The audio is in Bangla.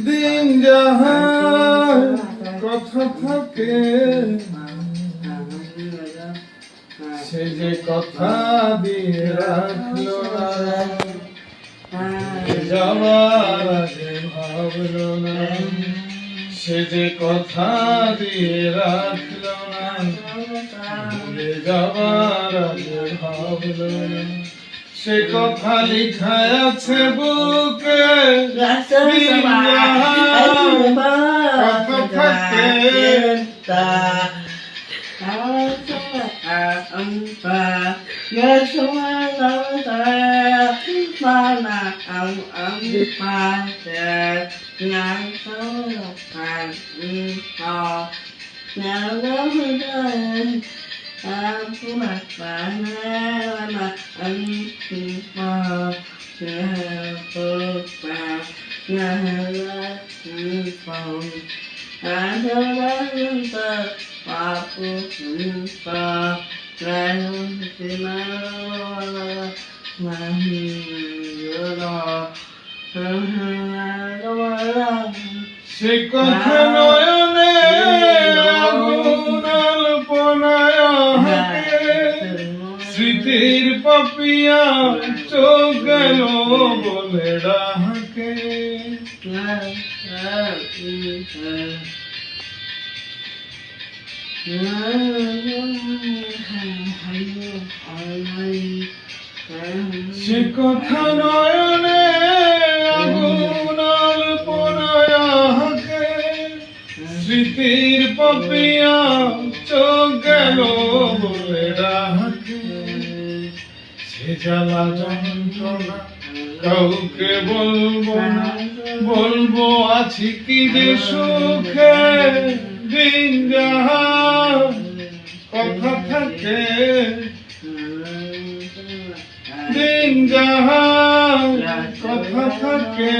দিন যাহার কথা থাকে সে যে কথা দিয়ে রাখলো না, যাওয়ার আগে ভাবলো না, সে যে কথা দিয়ে রাখলো না, ভুলে যাওয়ার আগে ভাবলো না। সে কথা লিখা আছে বুকে, কথা থাকে সে কথা নয়নে আগুন আলপনায় হাতে, স্মৃতির পাপিয়া চোখ গেল বলে ডাকে। সে কথা নয়নে আগুন আলপনায় হাতে, স্মৃতির পাপিয়া চোখ গেল বলে ডাকে। সে জ্বালা যন্ত্রণা কাউকে বলবো না, বলবো আছি কি যে সুখে। দিন যাহার কথা থাকে, দিন যাহার কথা থাকে,